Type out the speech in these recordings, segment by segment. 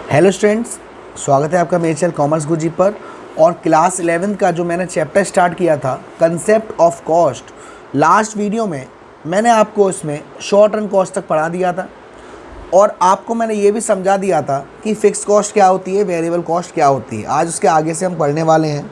Hello students, स्वागत है आपका मेरे चैनल कॉमर्स गुरुजी पर। और क्लास 11 का जो मैंने चैप्टर स्टार्ट किया था concept of cost, last video में मैंने आपको इसमें शॉर्ट रन कॉस्ट तक पढ़ा दिया था और आपको मैंने ये भी समझा दिया था कि फ़िक्स कॉस्ट क्या होती है, वेरिएबल कॉस्ट क्या होती है। आज उसके आगे से हम पढ़ने वाले हैं।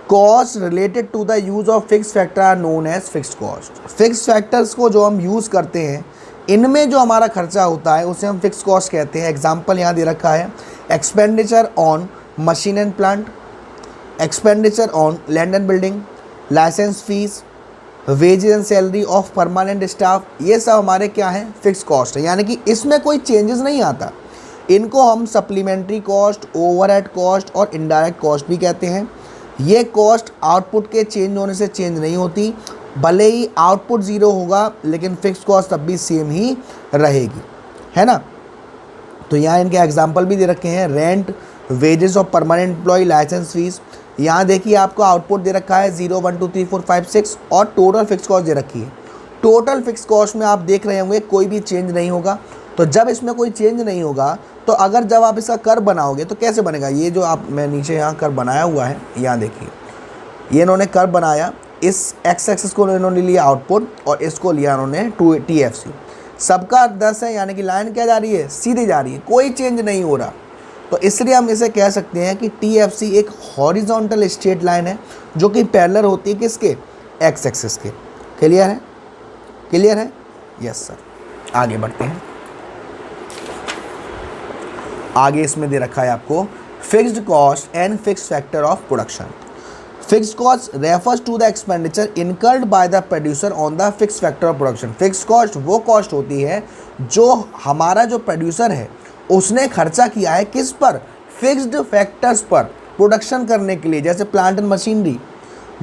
Cost related to the use of fix factor are known as fix cost. Fix factors को जो हम यूज़ करते हैं, इनमें जो हमारा खर्चा होता है उसे हम फिक्स कॉस्ट कहते हैं। एग्जांपल यहाँ दे रखा है, expenditure on machine and plant, expenditure on land and building, licence fees, wages and salary of permanent staff. ये सब हमारे क्या हैं, फिक्स कॉस्ट है, यानी कि इसमें कोई चेंजेस नहीं आता। इनको हम सप्लीमेंट्री कॉस्ट, ओवरहेड कॉस्ट और इनडायरेक्ट कॉस्ट भी कहते हैं। ये कॉस्ट आउटपुट के चेंज होने से चेंज नहीं होती, भले ही आउटपुट ज़ीरो होगा लेकिन फिक्स कॉस्ट तब भी सेम ही रहेगी, है ना। तो यहाँ इनके एग्जांपल भी दे रखे हैं, rent, wages of permanent employ, licence fees. यहाँ देखिए आपको आउटपुट दे रखा है 0 1 2 3 4 5 6 और टोटल फिक्स कॉस्ट दे रखी है। टोटल फिक्स कॉस्ट में आप देख रहे होंगे कोई भी चेंज नहीं होगा। तो जब इसमें कोई चेंज नहीं होगा तो अगर जब आप इसका कर बनाओगे तो कैसे बनेगा, ये जो आप मैं नीचे यहाँ कर बनाया हुआ है, यहाँ देखिए ये इन्होंने कर बनाया, इस एक्स एक्सिस को इन्होंने लिया आउटपुट और इसको लिया इन्होंने TFC। सबका 10 है, यानी कि लाइन क्या जा रही है, सीधी जा रही है, कोई चेंज नहीं हो रहा। तो इसलिए हम इसे कह सकते हैं कि TFC एक हॉरिजॉन्टल स्ट्रेट लाइन है जो कि पैरेलल होती है किसके, एक्स एक्सिस के। क्लियर है, क्लियर है, यस सर। आगे बढ़ते हैं। आगे इसमें दे रखा है आपको fixed cost and fixed factor of production. Fixed cost refers to the expenditure incurred by the producer on the fixed factor of production. Fixed cost वो कॉस्ट होती है जो हमारा जो प्रोड्यूसर है उसने खर्चा किया है किस पर, फिक्स्ड फैक्टर्स पर प्रोडक्शन करने के लिए, जैसे plant and machinery.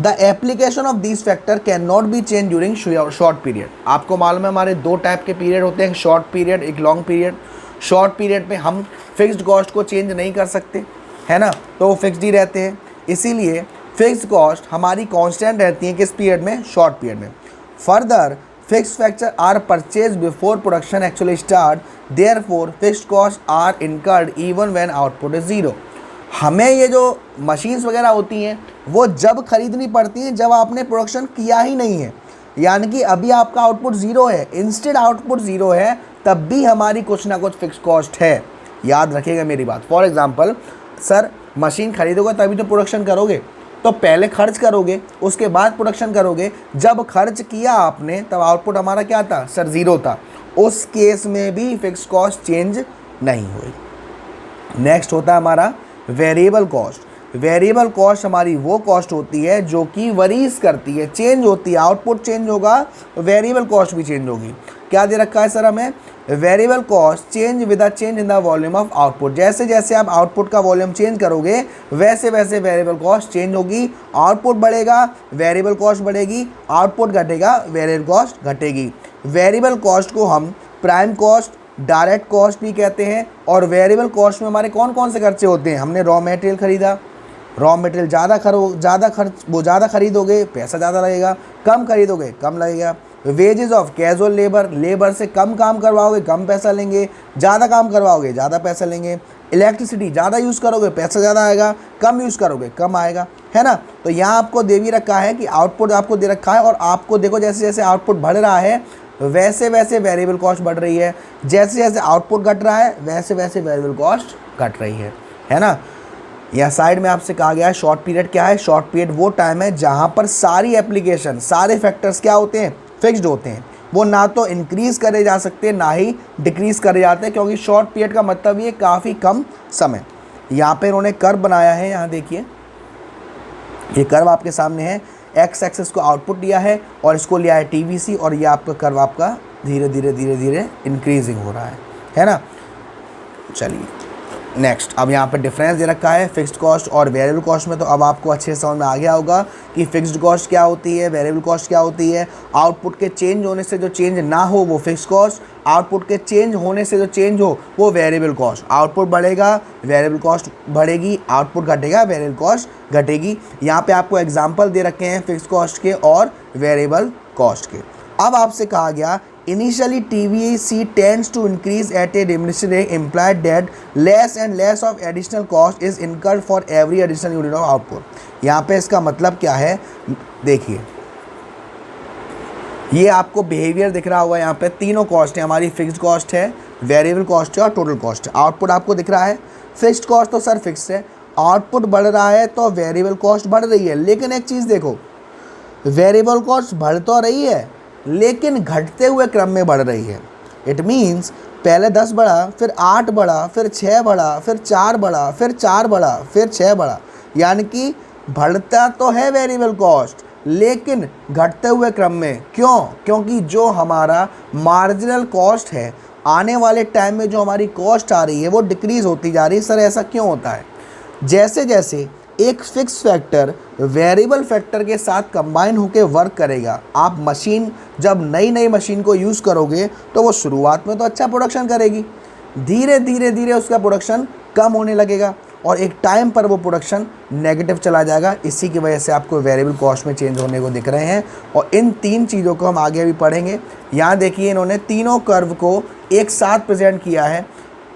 The application of this factor can not be change during short period. आपको मालूम है हमारे दो टाइप के पीरियड होते हैं, शॉर्ट पीरियड, एक लॉन्ग पीरियड। शॉर्ट पीरियड में हम फिक्स्ड कॉस्ट को चेंज नहीं कर सकते, है ना, तो वो फिक्स्ड ही रहते हैं। इसीलिए फिक्स्ड कॉस्ट हमारी कांस्टेंट रहती है किस पीरियड में, शॉर्ट पीरियड में। Further fixed factor are purchase before production actually start, therefore fixed cost are incurred even when output is zero. हमें ये जो मशीन्स वगैरह होती हैं वो जब खरीदनी पड़ती हैं जब आपने प्रोडक्शन किया ही नहीं है, यानी कि अभी आपका आउटपुट ज़ीरो है, इंस्टेड आउटपुट ज़ीरो है, तब भी हमारी कुछ ना कुछ फिक्स कॉस्ट है। याद रखिएगा मेरी बात। फॉर एग्जांपल, सर मशीन खरीदोगे तभी तो प्रोडक्शन करोगे, तो पहले खर्च करोगे उसके बाद प्रोडक्शन करोगे। जब खर्च किया आपने तब आउटपुट हमारा क्या था, सर ज़ीरो था। उस केस में भी फिक्स कॉस्ट चेंज नहीं हुई। नेक्स्ट होता है हमारा वेरिएबल कॉस्ट। वेरिएबल कॉस्ट हमारी वो कॉस्ट होती है जो कि वरीज करती है, चेंज होती है। आउटपुट चेंज होगा, वेरिएबल कॉस्ट भी चेंज होगी। क्या दे रखा है सर हमें, variable cost change with the change in the volume of output. जैसे जैसे आप आउटपुट का वॉल्यूम चेंज करोगे वैसे वैसे वेरिएबल कॉस्ट चेंज होगी। आउटपुट बढ़ेगा, वेरिएबल कॉस्ट बढ़ेगी, आउटपुट घटेगा, वेरिएबल कॉस्ट घटेगी। वेरिएबल कॉस्ट को हम प्राइम कॉस्ट, डायरेक्ट कॉस्ट भी कहते हैं। और वेरिएबल कॉस्ट में हमारे कौन कौन से खर्चे होते हैं, हमने रॉ मटेरियल खरीदा, रॉ मटेरियल ज़्यादा खरीदोगे पैसा ज़्यादा लगेगा, कम खरीदोगे कम लगेगा। Wages of casual labour, labour से कम काम करवाओगे कम पैसा लेंगे, ज़्यादा काम करवाओगे ज़्यादा पैसा लेंगे। इलेक्ट्रिसिटी ज़्यादा यूज़ करोगे पैसा ज़्यादा आएगा, कम यूज़ करोगे कम आएगा, है ना। तो यहाँ आपको दे भी रखा है कि आउटपुट आपको दे रखा है और आपको देखो जैसे जैसे आउटपुट बढ़ रहा है वैसे वैसे वेरिएबल कॉस्ट बढ़ रही है, जैसे जैसे आउटपुट घट रहा है वैसे वैसे वेरिएबल कॉस्ट घट रही है ना। या साइड में आपसे कहा गया है शॉर्ट पीरियड क्या है। शॉर्ट पीरियड वो टाइम है जहाँ पर सारी एप्लीकेशन, सारे फैक्टर्स क्या होते हैं, फिक्स्ड होते हैं। वो ना तो इंक्रीज़ करे जा सकते ना ही डिक्रीज़ करे जाते हैं, क्योंकि शॉर्ट पीरियड का मतलब ये काफ़ी कम समय। यहाँ पे इन्होंने कर्व बनाया है, यहाँ देखिए ये कर्व आपके सामने है। एक्स एक्सिस को आउटपुट लिया है और इसको लिया है TVC, और ये आपका कर्व आपका धीरे धीरे धीरे धीरे इंक्रीजिंग हो रहा है ना। चलिए नेक्स्ट, अब यहाँ पे डिफरेंस दे रखा है फिक्स्ड कॉस्ट और वेरिएबल कॉस्ट में। तो अब आपको अच्छे से समझ में आ गया होगा कि फिक्स्ड कॉस्ट क्या होती है, वेरिएबल कॉस्ट क्या होती है। आउटपुट के चेंज होने से जो चेंज ना हो वो फिक्स्ड कॉस्ट, आउटपुट के चेंज होने से जो चेंज हो वो वेरिएबल कॉस्ट। आउटपुट बढ़ेगा, वेरिएबल कॉस्ट बढ़ेगी, आउटपुट घटेगा, वेरिएबल कॉस्ट घटेगी। यहाँ पे आपको एग्जाम्पल दे रखे हैं फिक्स्ड कॉस्ट के और वेरिएबल कॉस्ट के। अब आपसे कहा गया Initially, TVC tends to increase at a diminishing rate, implied that less and less of additional cost is incurred for every additional unit of output. यहाँ पे इसका मतलब क्या है, देखिए ये आपको बिहेवियर दिख रहा होगा। यहाँ पे तीनों कॉस्ट है, हमारी फिक्स्ड कॉस्ट है, वेरिएबल कॉस्ट है और टोटल कॉस्ट है। आउटपुट आपको दिख रहा है, फिक्स्ड कॉस्ट तो सर फिक्स है, आउटपुट बढ़ रहा है तो वेरिएबल कॉस्ट बढ़ रही है। लेकिन एक चीज़ देखो, वेरिएबल कॉस्ट बढ़ तो रही है लेकिन घटते हुए क्रम में बढ़ रही है। इट मीन्स पहले 10 बढ़ा, फिर 8 बढ़ा, फिर 6 बढ़ा, फिर 4 बढ़ा, फिर 4 बढ़ा, फिर 6 बढ़ा, यानी कि बढ़ता तो है वेरिएबल कॉस्ट लेकिन घटते हुए क्रम में। क्यों? क्योंकि जो हमारा मार्जिनल कॉस्ट है, आने वाले टाइम में जो हमारी कॉस्ट आ रही है वो डिक्रीज़ होती जा रही है। सर ऐसा क्यों होता है? जैसे जैसे एक फिक्स फैक्टर वेरिएबल फैक्टर के साथ कंबाइन होकर वर्क करेगा, आप मशीन जब नई नई मशीन को यूज़ करोगे तो वो शुरुआत में तो अच्छा प्रोडक्शन करेगी, धीरे धीरे धीरे उसका प्रोडक्शन कम होने लगेगा और एक टाइम पर वो प्रोडक्शन नेगेटिव चला जाएगा। इसी की वजह से आपको वेरिएबल कॉस्ट में चेंज होने को दिख रहे हैं और इन तीन चीज़ों को हम आगे भी पढ़ेंगे। यहाँ देखिए इन्होंने तीनों कर्व को एक साथ प्रेजेंट किया है।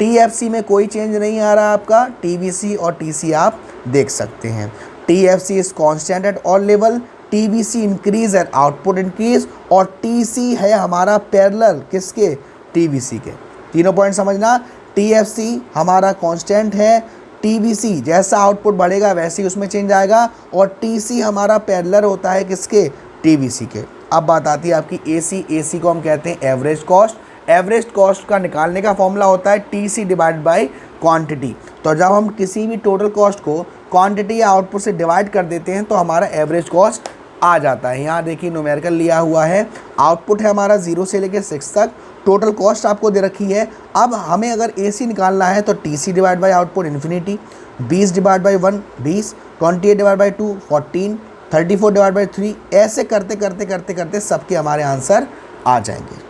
TFC में कोई चेंज नहीं आ रहा आपका, TVC और TC आप देख सकते हैं। TFC is constant at all level, TVC increase at output increase और TC है हमारा पैरेलल किसके? TVC के। तीनों पॉइंट समझना, TFC हमारा कांस्टेंट है, TVC जैसा आउटपुट बढ़ेगा वैसे ही उसमें चेंज आएगा और TC हमारा पैरेलल होता है किसके? TVC के। अब बात आती है आपकी AC को हम कहते हैं एवरेज कॉस्ट। एवरेज कॉस्ट का निकालने का फॉर्मूला होता है TC डिवाइड बाय क्वांटिटी। तो जब हम किसी भी टोटल कॉस्ट को क्वांटिटी या आउटपुट से डिवाइड कर देते हैं तो हमारा एवरेज कॉस्ट आ जाता है। यहाँ देखिए न्यूमेरिकल लिया हुआ है, आउटपुट है हमारा 0 से लेकर 6 तक, टोटल कॉस्ट आपको दे रखी है। अब हमें अगर AC निकालना है तो TC divide by output infinity, 20 divide by 1 20, 28 divide by 2 14, 34 divide by 3, ऐसे करते करते करते करते सबके हमारे आंसर आ जाएंगे।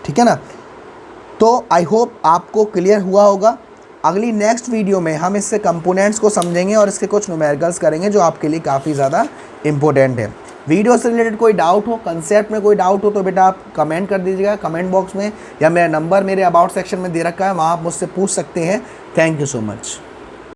ठीक है ना? तो आई होप आपको क्लियर हुआ होगा। अगली नेक्स्ट वीडियो में हम इससे कंपोनेंट्स को समझेंगे और इसके कुछ न्यूमेरिकल्स करेंगे जो आपके लिए काफ़ी ज़्यादा इंपॉर्टेंट है। वीडियो से रिलेटेड कोई डाउट हो, कंसेप्ट में कोई डाउट हो तो बेटा आप कमेंट कर दीजिएगा कमेंट बॉक्स में, या मेरा नंबर मेरे अबाउट सेक्शन में दे रखा है, वहाँ आप मुझसे पूछ सकते हैं। Thank you so much.